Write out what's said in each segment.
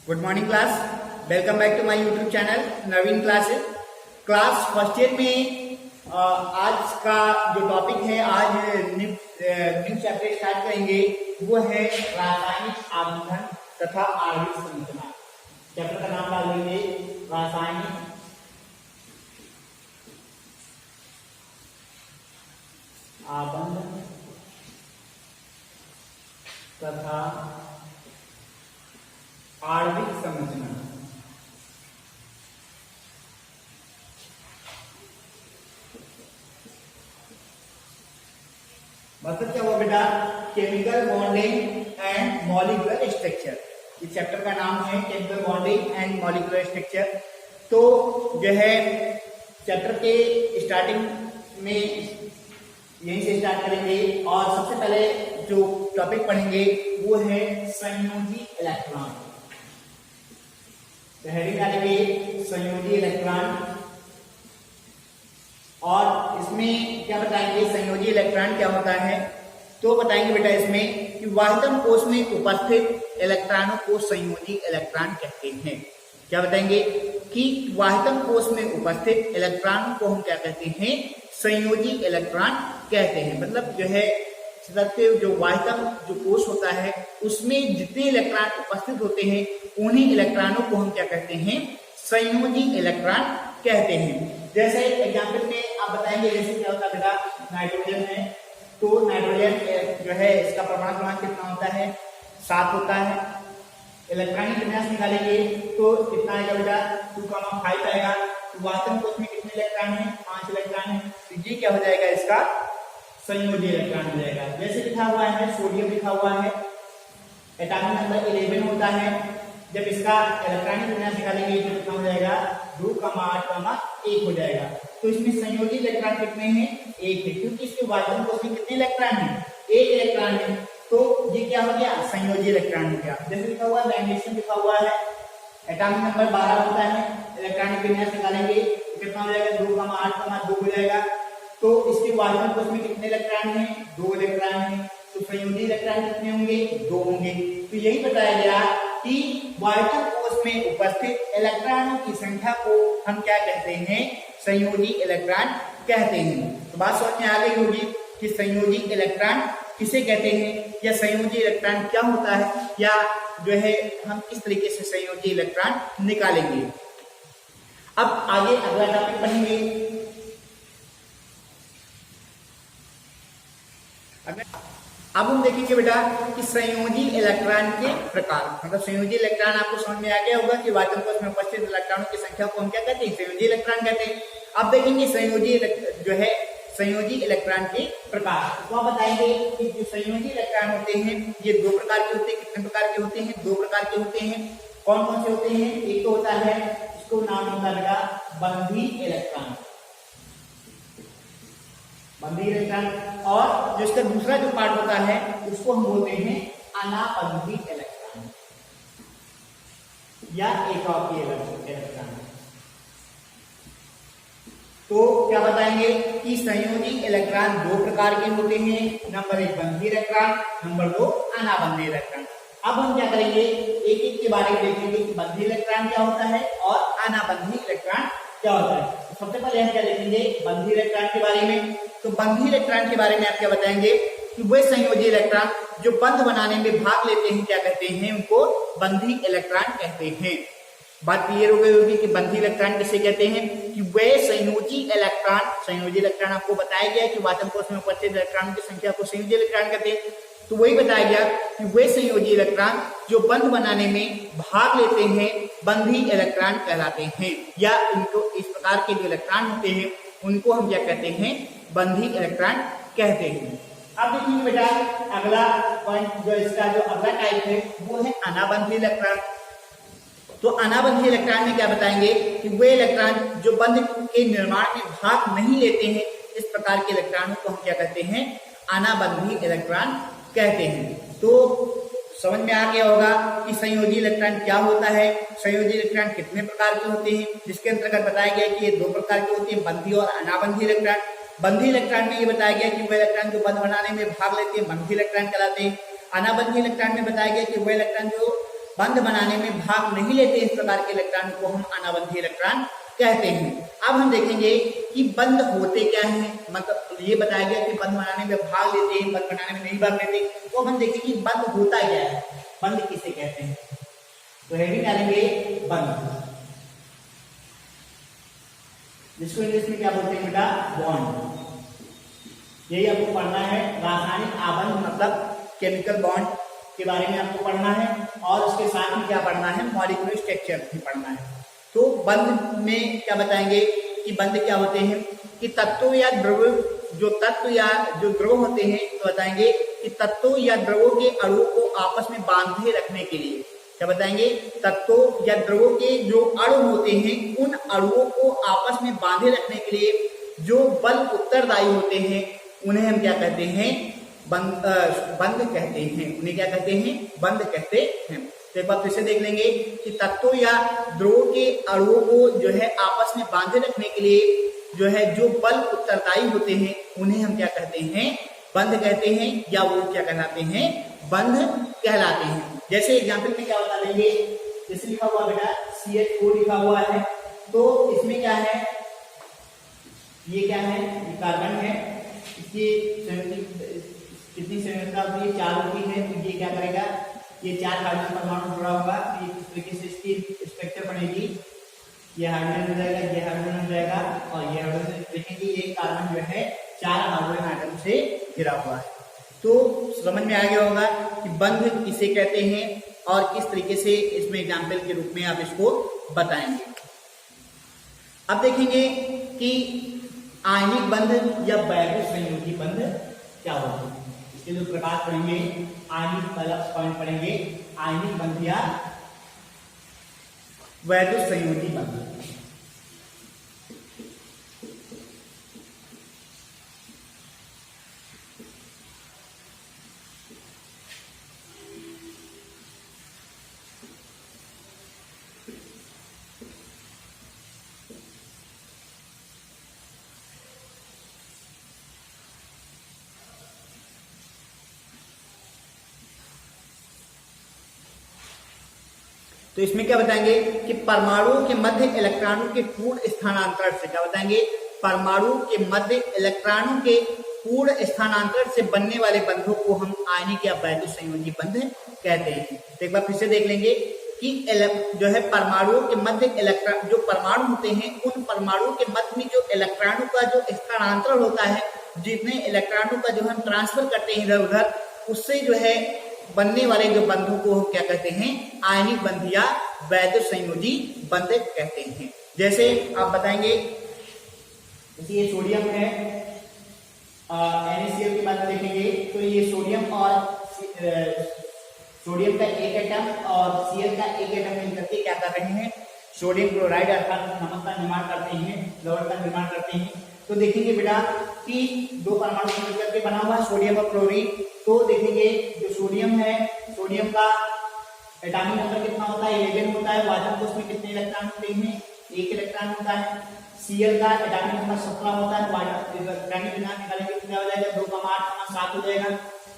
Good morning class. Welcome back to my YouTube channel Naveen classes. Class first year में आज का जो topic है, आज न्यू चैप्टर स्टार्ट करेंगे, वो है रासायनिक आबंधन तथा आणविक संरचना। चैप्टर का नाम डाल देंगे रासायनिक आबंधन तथा आणविक संरचना। मतलब क्या हुआ बेटा? Chemical bonding and molecular structure. इस चैप्टर का नाम है chemical bonding and molecular structure. तो जो है चैप्टर के स्टार्टिंग में यहीं से स्टार्ट करेंगे और सबसे पहले जो टॉपिक पढ़ेंगे वो है संयोजी इलेक्ट्रॉन। तो हेडिंग डालेंगे संयोजी इलेक्ट्रॉन और इसमें क्या बताएंगे, संयोजी इलेक्ट्रॉन क्या होता है। तो बताएंगे बेटा इसमें कि वाहितम कोश में उपस्थित इलेक्ट्रॉनों को संयोजी इलेक्ट्रॉन कहते हैं। क्या बताएंगे कि वाहितम कोश में उपस्थित इलेक्ट्रॉनों को हम क्या कहते हैं? संयोजी इलेक्ट्रॉन कहते हैं। मतलब जो है जो वाहितम जो कोश होता है उसमें जितने इलेक्ट्रॉन उपस्थित होते हैं उन्हीं इलेक्ट्रॉनों को हम क्या कहते हैं? संयोजी इलेक्ट्रॉन कहते हैं। जैसे एग्जाम्पल में आप बताएंगे, जैसे क्या होता है बेटा, नाइट्रोजन है तो नाइट्रोजन जो है इसका परमाणु क्रमांक कितना होता है? 7 होता है। इलेक्ट्रॉनिक विन्यास निकालेंगे तो कितना आएगा बेटा? 2,5 आएगा। तो वाहितम कोश में कितने इलेक्ट्रॉन है? 5 इलेक्ट्रॉन है। तो ये क्या हो जाएगा? इसका संयोजी इलेक्ट्रॉन हो जाएगा। जैसे लिखा हुआ है सोडियम लिखा हुआ है, एटॉमिक नंबर 11 होता है। जब इसका इलेक्ट्रॉनिक विन्यास निकालेंगे तो कितना हो जाएगा? 2,8,1 हो जाएगा। तो इसमें संयोजी इलेक्ट्रॉन कितने हैं? 1 है, क्योंकि इसके वाहितम कोश में कितने इलेक्ट्रॉन है? 1 इलेक्ट्रॉन है। तो ये क्या हो गया? संयोजी इलेक्ट्रॉन हो गया। जैसे लिखा हुआ है मैग्नीशियम लिखा हुआ है, एटॉमिक नंबर 12 होता है। इलेक्ट्रॉनिक विन्यास निकालेंगे तो कितना हो जाएगा? 2,8,2 हो जाएगा। तो इसके वाहितम कोश में कितने इलेक्ट्रॉन हैं? 2 इलेक्ट्रॉन हैं। तो संयोजी इलेक्ट्रॉन कितने होंगे? 2 होंगे। तो यही बताया गया कि वाहितम कोश में उपस्थित इलेक्ट्रॉनों की संख्या को हम क्या कहते हैं? संयोजी इलेक्ट्रॉन कहते हैं। तो बात समझ में आ गई होगी कि संयोजी इलेक्ट्रॉन किसे कहते हैं या संयोजी इलेक्ट्रॉन क्या होता है, या जो है हम किस तरीके से संयोजी इलेक्ट्रॉन निकालेंगे। अब आगे अगला टॉपिक पढ़ेंगे। अब हम देखेंगे बेटा कि संयोजी इलेक्ट्रॉन के प्रकार। मतलब संयोजी इलेक्ट्रॉन आपको समझ में आ गया होगा कि वाहितम कोश में उपस्थित इलेक्ट्रॉनों की संख्या को हम क्या कहते हैं? संयोजी इलेक्ट्रॉन कहते हैं। अब देखेंगे संयोजी इलेक्ट्रॉन के प्रकार। तो आप बताएंगे कि जो संयोजी इलेक्ट्रॉन होते हैं ये 2 प्रकार के होते हैं। कितने प्रकार के होते हैं? 2 प्रकार के होते हैं। कौन कौन से होते हैं? एक तो होता है, इसको नाम होता है बेटा बंधी इलेक्ट्रॉन, बंधी इलेक्ट्रॉन। और जो इसका दूसरा जो पार्ट होता है उसको हम बोलते हैं अनाबंधी इलेक्ट्रॉन या एकाकी इलेक्ट्रॉन। तो क्या बताएंगे कि संयोजी इलेक्ट्रॉन 2 प्रकार के होते हैं। नंबर 1 बंधी इलेक्ट्रॉन, नंबर 2 अनाबंधी इलेक्ट्रॉन। अब हम क्या करेंगे, एक एक के बारे में देखेंगे कि बंधी इलेक्ट्रॉन क्या होता है और अनाबंधी इलेक्ट्रॉन क्या होता है। तो सबसे पहले हम क्या देखेंगे? बंधी इलेक्ट्रॉन के बारे में। तो बंधी इलेक्ट्रॉन के बारे में आप क्या बताएंगे कि वे संयोजी इलेक्ट्रॉन जो बंध बनाने में भाग लेते हैं, क्या कहते हैं? उनको बंधी इलेक्ट्रॉन कहते हैं। बात क्लियर हो गई होगी कि बंधी इलेक्ट्रॉन किसे कहते हैं? कि वे संयोजी इलेक्ट्रॉन आपको बताया गया कि वाहितम कोश में उपस्थित इलेक्ट्रॉनों की संख्या को संयोजी इलेक्ट्रॉन कहते हैं। तो वही बताया गया कि वे संयोजी इलेक्ट्रॉन जो बंध बनाने में भाग लेते हैं बंधी इलेक्ट्रॉन कहलाते हैं, या इनको इस प्रकार के जो इलेक्ट्रॉन होते हैं उनको हम क्या कहते हैं? बंधी इलेक्ट्रॉन कहते हैं। अब देखिए बेटा अगला पॉइंट, जो इसका जो अगला टाइप है वो है अनाबंधी इलेक्ट्रॉन। तो अनाबंधी इलेक्ट्रॉन में क्या बताएंगे कि वे इलेक्ट्रॉन जो बंध के निर्माण में भाग नहीं लेते हैं, इस प्रकार के इलेक्ट्रॉनों को हम क्या कहते हैं? अनाबंधी इलेक्ट्रॉन कहते हैं। तो समझ में आ गया होगा कि संयोजी इलेक्ट्रॉन क्या होता है, संयोजी इलेक्ट्रॉन कितने प्रकार के होते हैं, जिसके अंतर्गत बताया गया कि ये 2 प्रकार के होते हैं, बंधी और अनाबंधी इलेक्ट्रॉन। बंधी इलेक्ट्रॉन में ये बताया गया कि वह इलेक्ट्रॉन जो बंध बनाने में भाग लेते हैं बंधी इलेक्ट्रॉन कहलाते हैं। अनाबंधी इलेक्ट्रॉन में बताया गया कि वह इलेक्ट्रॉन जो बंध बनाने में भाग नहीं लेते इस प्रकार के इलेक्ट्रॉन को हम अनाबंधी इलेक्ट्रॉन कहते हैं। अब हम देखेंगे कि बंध होते क्या हैं, मतलब ये बताया गया कि बंध बनाने में भाग लेते हैं, बंध बनाने में नहीं भाग लेते, तो हम देखेंगे कि बंध होता क्या है, बंध किसे कहते हैं। तो हेडिंग डालेंगे बंध, जिसको इंग्लिश में क्या बोलते हैं बेटा, बॉन्ड। यही आपको पढ़ना है, रासायनिक आबंध मतलब केमिकल बॉन्ड के बारे में आपको पढ़ना है, और उसके साथ में क्या पढ़ना है, मॉलिक्यूलर स्ट्रक्चर भी पढ़ना है। तो बंध में क्या बताएंगे कि बंध क्या होते हैं, कि तत्व या द्रव, जो तत्व या जो द्रव होते हैं, तो बताएंगे कि तत्वों या द्रवों के अणुओं को आपस में बांधे रखने के लिए, क्या बताएंगे, तत्वों या द्रवों के जो अणु होते हैं उन अणुओं को आपस में बांधे रखने के लिए जो बल उत्तरदायी होते हैं उन्हें हम क्या कहते हैं, बंध कहते हैं। उन्हें क्या कहते हैं, बंध कहते हैं। तो एक बार फिर से देख लेंगे कि तत्वों या द्रवों के अणुओं को जो है आपस में बांधे रखने के लिए जो है जो बल उत्तरदायी होते हैं उन्हें हम क्या कहते हैं, बंध कहते हैं, या वो क्या कहलाते हैं, बंध कहलाते हैं। जैसे एग्जाम्पल में क्या बता देंगे, जैसे लिखा हुआ बेटा CH4 लिखा हुआ है, तो इसमें क्या है, ये क्या है, ये कार्बन है, इसकी कितनी संरचना होती है, 4 होती है। तो ये क्या करेगा, ये 4 हाइड्रोजन परमाणु जुड़ा होगा, तो ये किस तरीके से इसकी स्ट्रक्चर बनेगी, ये हाइड्रोजन हो जाएगा, ये हाइड्रोजन हो जाएगा, और ये हाइड्रोजन, देखेंगे ये कार्बन जो है 4 हाइड्रोजन आइटम से घिरा हुआ है। तो समझ में आ गया होगा कि बंध किसे कहते हैं और किस तरीके से इसमें एग्जाम्पल के रूप में आप इसको बताएंगे। अब देखेंगे कि आयनिक बंध या वैद्युत संयोजी बंध क्या होते हैं। इसके जो प्रकार पढ़ेंगे, आयनिक पॉइंट पढ़ेंगे, आयनिक बंध या वैद्युत संयोजी बंध। तो इसमें क्या बताएंगे कि परमाणुओं के मध्य इलेक्ट्रॉनों के पूर्ण स्थानांतरण से, क्या बताएंगे, परमाणु के मध्य इलेक्ट्रॉनों के पूर्ण स्थानांतरण से बनने वाले बंधों को हम आयनिक या वैद्युत संयोजी बंध कहते हैं। तो एक बार फिर से देख लेंगे कि जो है परमाणुओं के मध्य इलेक्ट्रॉन, जो परमाणु होते हैं उन परमाणुओं के मध्य में जो इलेक्ट्रॉनों का जो स्थानांतरण होता है, जितने इलेक्ट्रॉनों का जो हम ट्रांसफर करते हैं इधर उधर, उससे जो है बनने वाले जो बंधों को हम क्या कहते हैं, आयनिक बंध या वैद्युत संयोजी बंध कहते हैं। जैसे आप बताएंगे, ये सोडियम है, NaCl की बात देखेंगे तो ये सोडियम और सोडियम का एक एटम और Cl का एक एटम मिलकर के क्या कर रहे हैं, सोडियम क्लोराइड अर्थात नमक का निर्माण करते हैं, लवण का निर्माण करते हैं। तो देखेंगे बेटा कि 2 परमाणु मिलकर के बना हुआ है सोडियम और क्लोरीन। तो देखेंगे जो सोडियम है, सोडियम का एटॉमिक नंबर कितना होता है, 11 होता है। वाचक कोष में कितने इलेक्ट्रॉन होते हैं, 1 इलेक्ट्रॉन होता है। Cl का एटॉमिक नंबर 17 होता है। वाचक निकालेंगे तो क्या हो जाएगा, 2 का 8 7 हो जाएगा।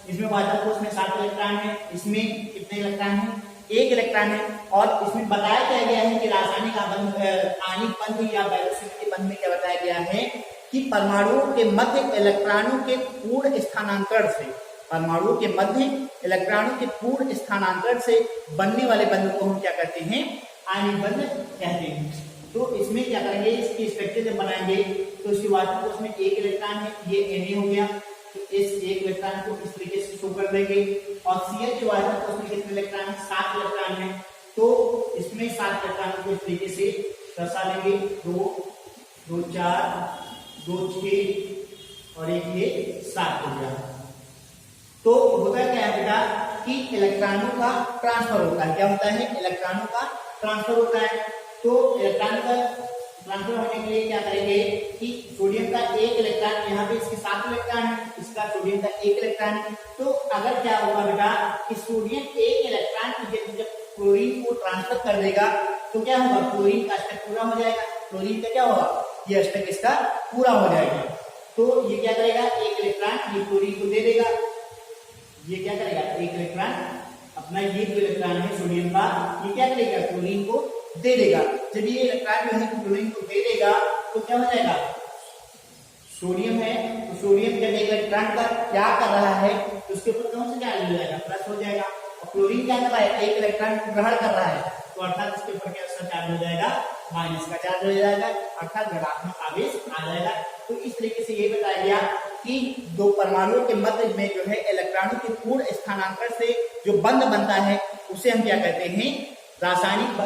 इसमें वाचक कोष में 7 इलेक्ट्रॉन है, इसमें कितने इलेक्ट्रॉन है, 1 इलेक्ट्रॉन है। और इसमें बताया क्या गया है कि रासायनिक आयनिक बंध या वैद्युत संयोजी बंध में क्या बताया गया है कि परमाणुओं के मध्य इलेक्ट्रॉनों के पूर्ण स्थानांतरण से, परमाणुओं के मध्य इलेक्ट्रॉनों के पूर्ण स्थानांतरण से बनने वाले बंध को हम क्या कहते हैं, आयनिक बंध कहते हैं। तो इसमें क्या करेंगे, इसकी स्ट्रक्चर जब बनाएंगे तो इसकी वाचक कोष में 1 इलेक्ट्रॉन है, ये Na हो गया। तो इस 1 इलेक्ट्रॉन को इस तरीके से शो कर देंगे। और Cl के वाचक कोष में कितने इलेक्ट्रॉन है, 7 इलेक्ट्रॉन है। तो इसमें 7 इलेक्ट्रॉन को इस तरीके से दर्शा लेंगे, 2 2 4 2 6 और एक ये 7 हो गया। तो होता क्या है बेटा कि इलेक्ट्रॉनों का ट्रांसफर होता है। क्या होता है, इलेक्ट्रॉनों का ट्रांसफर होता है। तो इलेक्ट्रॉन का ट्रांसफर होने के लिए क्या करेंगे कि सोडियम का 1 इलेक्ट्रॉन, यहाँ पे इसके 7 इलेक्ट्रॉन है, इसका सोडियम का 1 इलेक्ट्रॉन है। तो अगर क्या होगा बेटा कि सोडियम 1 इलेक्ट्रॉन जब क्लोरीन को ट्रांसफर कर देगा तो क्या होगा, क्लोरीन का अष्टक पूरा हो जाएगा। क्लोरीन का क्या होगा, ये अष्टक इसका पूरा हो जाएगा। तो ये क्या करेगा, 1 इलेक्ट्रॉन ये क्लोरीन को दे देगा। ये क्या करेगा, 1 इलेक्ट्रॉन अपना ये जो इलेक्ट्रॉन है सोडियम का, ये क्या करेगा, क्लोरीन को दे देगा। जब ये इलेक्ट्रॉन जो है क्लोरीन को दे देगा तो क्या हो जाएगा, सोडियम है तो सोडियम जब इलेक्ट्रॉन का क्या कर रहा है तो उसके ऊपर कौन सा चार्ज हो जाएगा, प्लस हो जाएगा। और क्लोरीन क्या कर रहा है, एक इलेक्ट्रॉन ग्रहण कर रहा है तो अर्थात इसके ऊपर क्या चार्ज हो जाएगा, माइनस का चार्ज हो जाएगा, अर्थात ऋणात्मक आवेश आ जाएगा। तो इस तरीके से ये बताया गया कि दो परमाणुओं के मध्य में जो है इलेक्ट्रॉनों के पूर्ण स्थानांतरण से जो बंध बनता है उसे हम क्या कहते हैं, रासायनिक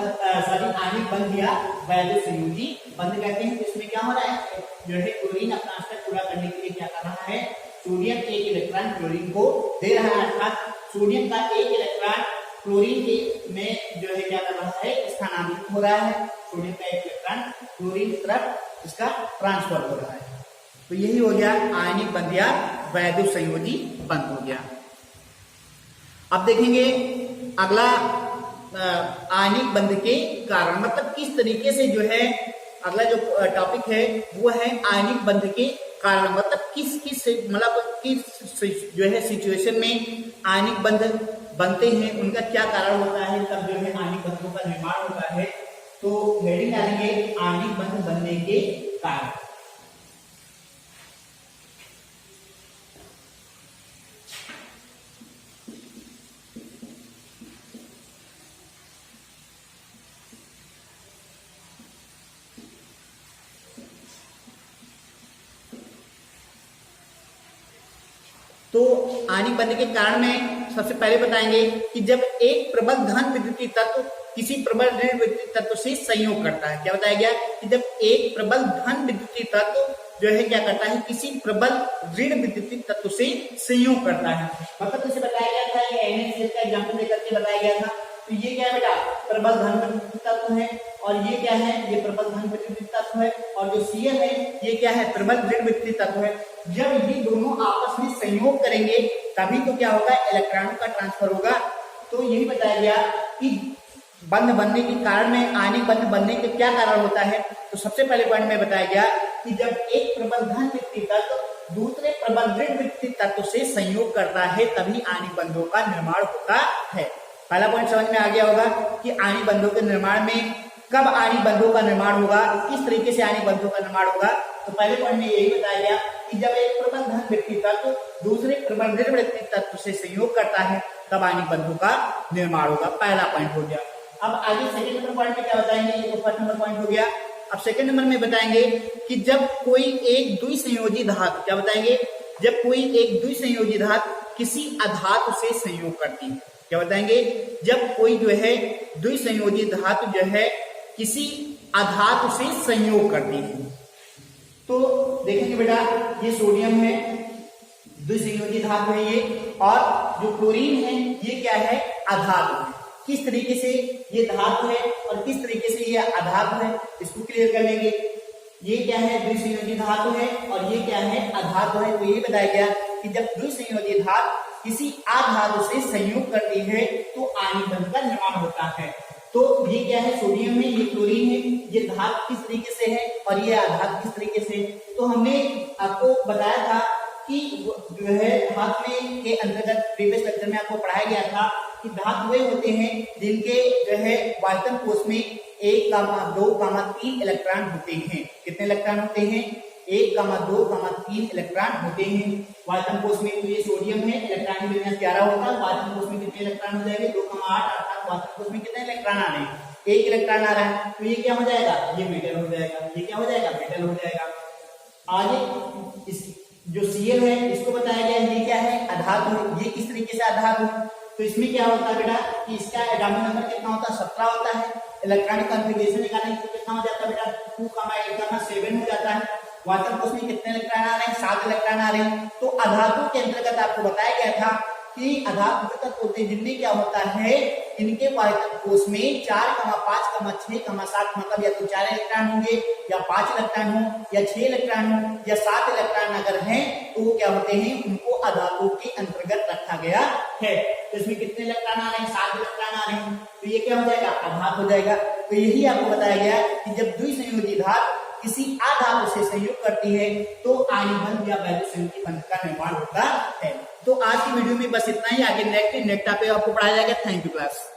आणविक बंध या वैद्युत संयोजी बंध कहते हैं। तो इसमें क्या हो रहा है, जो है क्लोरीन अपना स्तर पूरा करने के लिए क्या कर रहा है, सोडियम एक इलेक्ट्रॉन क्लोरीन को दे रहा है, अर्थात सोडियम का एक इलेक्ट्रॉन क्लोरीन के में जो है क्या कर रहा है, स्थानांतरित हो रहा है। सोडियम का एक इलेक्ट्रॉन क्लोरीन की तरफ इसका ट्रांसफर हो रहा है। तो यही हो गया आयनिक बंध या वैद्युत संयोजी बंध हो गया। अब देखेंगे अगला आयनिक बंध के कारण, मतलब किस तरीके से जो है अगला जो टॉपिक है वो है आयनिक बंध के कारण, मतलब किस जो है सिचुएशन में आयनिक बंध बनते हैं, उनका क्या कारण होता है, तब जो है आयनिक बंधों का निर्माण होता है। तो हेडिंग डालेंगे आयनिक बंध बनने के कारण। तो आणविक बंध के कारण में सबसे पहले बताएंगे कि जब एक प्रबल धन विद्युतीय तत्व किसी प्रबल ऋण विद्युतीय तत्व से संयोग करता है, क्या बताया गया कि जब एक प्रबल धन विद्युतीय तत्व जो है क्या करता है, किसी प्रबल ऋण विद्युतीय तत्व से संयोग करता है। मतलब जैसे बताया गया था, ये NaCl का एग्जांपल लेकर के बताया गया था। तो ये क्या है बेटा, प्रबल धन विद्युतीय तत्व है, और ये क्या है, ये प्रबल धन विद्युतीय तत्व है, और जो Cl है ये क्या है, प्रबल ऋण विद्युतीय तत्व है। जब ये दोनों आपस में संयोग करेंगे तभी तो क्या होगा, इलेक्ट्रॉनों का ट्रांसफर होगा। तो यही बताया गया कि बंध बनने के कारण में, आणविक बंध बनने के क्या कारण होता है। तो सबसे पहले पॉइंट में बताया गया कि जब एक प्रबल धन विद्युतीय तत्व दूसरे प्रबल ऋण विद्युतीय तत्व से संयोग करता है तभी आणविक बंधों का निर्माण होता है। पहला पॉइंट समझ में आ गया होगा कि आणविक बंधों के निर्माण में कब आणविक बंधों का निर्माण होगा, किस तरीके से आणविक बंधों का निर्माण होगा। तो पहले पॉइंट में यही बताया गया कि जब एक प्रबल धन विद्युतीय तत्व दूसरे प्रबल ऋण विद्युतीय तत्व से संयोग करता है तब आणविक बंधों का निर्माण होगा। पहला पॉइंट हो गया। अब आगे सेकंड नंबर पॉइंट में क्या बताएंगे, ये तो फर्स्ट नंबर पॉइंट हो गया। अब सेकंड नंबर में बताएंगे कि जब कोई एक द्विसंयोजी धातु, क्या बताएंगे, जब कोई एक द्विसंयोजी धातु किसी अधातु से संयोग करती है, क्या बताएंगे, जब कोई जो है द्विसंयोजी धातु जो है किसी अधातु से संयोग करती है। तो देखेंगे बेटा, ये सोडियम है, द्विसंयोजी धातु है ये, और जो क्लोरीन है ये क्या है, अधातु है। किस तरीके से ये धातु है और किस तरीके से ये अधातु है, इसको क्लियर कर लेंगे। ये क्या है, द्विसंयोजी धातु है, और ये क्या है, अधातु है। तो ये बताया गया कि जब द्विसंयोजी धातु किसी अधातु से संयोग करती है तो आणविक बंध का निर्माण होता है। तो ये क्या है, सोडियम है, ये क्लोरीन है, ये धातु किस तरीके से है और ये अधातु किस तरीके से। तो हमने आपको बताया था कि जो है धातु में के अंतर्गत प्रीवियस लेक्चर में आपको पढ़ाया गया था कि धातु वे होते हैं जिनके जो है वायतन कोश में 1, 2, 3 इलेक्ट्रॉन होते हैं। कितने इलेक्ट्रॉन होते हैं, 1, 2, 3 इलेक्ट्रॉन होते हैं वायतन कोश में। तो ये सोडियम है, इलेक्ट्रॉन की विन्यास 11 होता है, वायतन कोश में कितने इलेक्ट्रॉन हो जाएंगे, 2, 8, अर्थात वायतन कोश में कितने इलेक्ट्रॉन आ रहे हैं, 1 इलेक्ट्रॉन आ रहा है। तो ये क्या हो जाएगा, ये मेटल हो जाएगा, ये क्या हो जाएगा, मेटल हो जाएगा। आगे इस जो Cl है इसको बताया गया, ये क्या है, अधातु है। ये किस तरीके से अधातु है, तो इसमें क्या होता है बेटा कि इसका एटॉमिक नंबर कितना होता है, 17 होता है। इलेक्ट्रॉनिक कॉन्फ़िगरेशन निकालने के कितना हो जाता है बेटा, 2,8,7 हो जाता है। वायतन कोश में कितने इलेक्ट्रॉन आ रहे हैं, 7 इलेक्ट्रॉन आ रहे हैं। तो अधातु के अंतर्गत आपको बताया गया था कि अधातु तत्व होते हैं जिनमें क्या होता है, इनके वायतन कोश में 4, 5, 6, 7 मतलब या तो 4 इलेक्ट्रॉन होंगे या 5 इलेक्ट्रॉन हो या 6 इलेक्ट्रॉन हो या 7 इलेक्ट्रॉन अगर हैं तो वो क्या होते हैं, उनको अधातु के अंतर्गत रखा गया है। तो इसमें कितने इलेक्ट्रॉन आ रहे हैं, 7 इलेक्ट्रॉन आ रहे हैं। तो ये क्या हो जाएगा, अधातु हो जाएगा। तो यही आपको बताया गया कि जब द्विसंयोजी धातु किसी अधातु से संयोग करती है तो आणविक बंध या वैद्युत संयोजी बंध का निर्माण होता है। तो आज की वीडियो में बस इतना ही। आगे नेक्स्ट टॉपिक आपको पढ़ाया जाएगा। Thank you class.